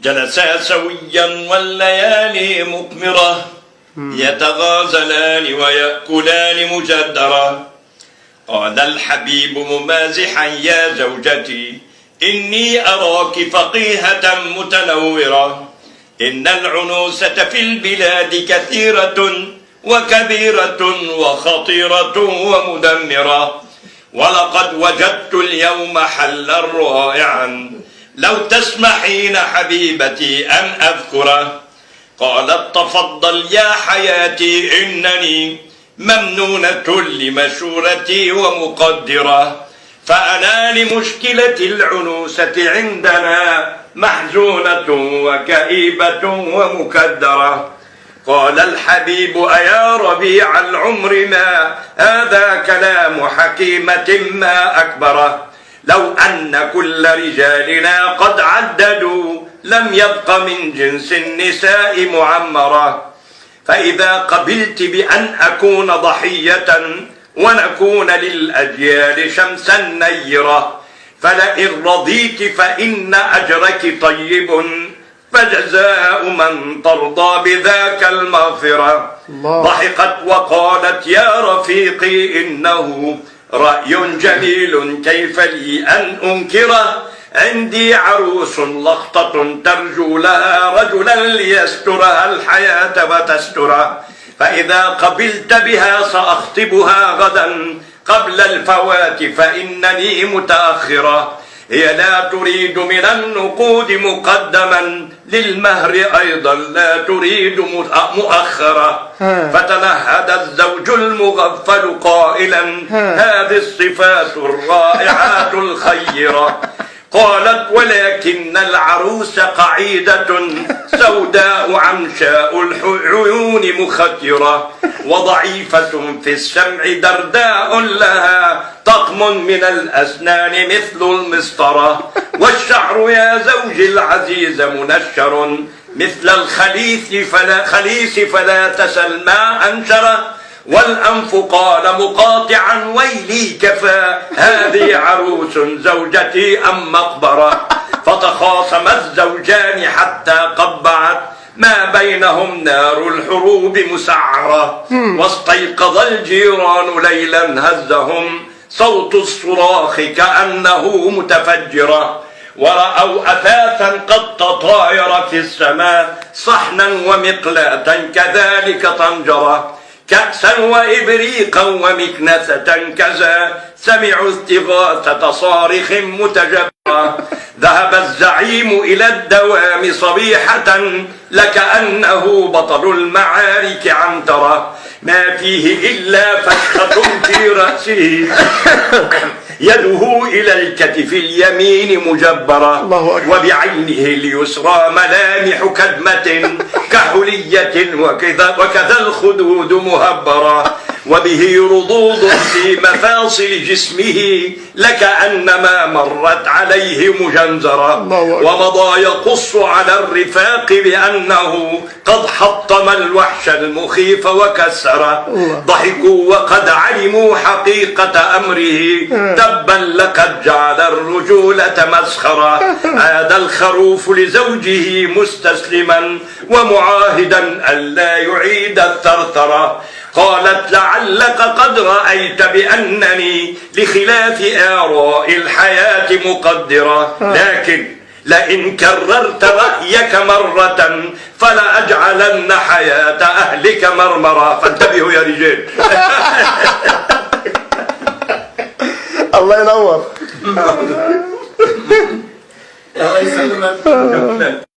جلسا سويا والليالي مقمرة يتغازلان ويأكلان مجدرة. قال الحبيب ممازحا يا زوجتي إني أراك فقيهة متنورة. إن العنوسة في البلاد كثيرة وكبيرة وخطيرة ومدمرة، ولقد وجدت اليوم حلا رائعا لو تسمحين حبيبتي أن أذكره. قالت تفضل يا حياتي إنني ممنونة لمشورتي ومقدرة، فأنا لمشكلة العنوسة عندنا محزونة وكئيبة ومكدرة. قال الحبيب أيا ربيع العمر ما هذا كلام حكيمة ما أكبره. لو أن كل رجالنا قد عددوا لم يبق من جنس النساء معمرة. فإذا قبلت بأن أكون ضحية ونكون للأجيال شمسا نيرة، فلئن رضيت فإن أجرك طيب فجزاء من ترضى بذاك المغفرة. ضحكت وقالت يا رفيقي إنه رأي جميل كيف لي أن أنكره. عندي عروس لخطة ترجو لها رجلا ليسترها الحياة وتستره، فإذا قبلت بها سأخطبها غدا قبل الفوات فإنني متأخرة. هي لا تريد من النقود مقدما للمهر أيضا لا تريد مؤخرة. فتنهد الزوج المغفل قائلا هذه الصفات الرائعات الخيرة. قالت ولكن العروس قعيدة سوداء عمشاء العيون مخترة، وضعيفة في السمع درداء لها طقم من الأسنان مثل المسطرة. والشعر يا زوج العزيز منشر مثل الخليس فلا تسل ما أنشره. والأنف قال مقاطعا ويلي كفى هذه عروس زوجتي أم مقبرة. فتخاصم الزوجان حتى قبعت ما بينهم نار الحروب مسعرة. واستيقظ الجيران ليلا هزهم صوت الصراخ كأنه متفجرة، ورأوا أثاثا قد تطاير في السماء صحنا ومقلاة كذلك طنجرة، كأسا وإبريقا ومكنسة كذا. سمعوا استغاثة صارخ متجبرة. ذهب الزعيم إلى الدوام صبيحة لكأنه بطل المعارك عنترة، ما فيه إلا فشخة في رأسه يده إلى الكتف اليمين مجبرة، وبعينه اليسرى ملامح كدمة كحلية وكذا الخدود مهبرة، وبه رضوض في مفاصل جسمه لكأنما مرت عليه مجنزرة. ومضى يقص على الرفاق بأنه قد حطم الوحش المخيف وكسره. ضحكوا وقد علموا حقيقة أمره تبا لقد جعل الرجولة مسخرة. عاد الخروف لزوجه مستسلما ومعاهدا ألا يعيد الثرثرة. قالت لعلك قد رأيت بأنني لخلاف آراء الحياة مقدرة، لكن لئن كررت رأيك مرة فلأجعلن حياة أهلك مرمرة. فانتبهوا يا رجال. الله ينور. الله يسلمك.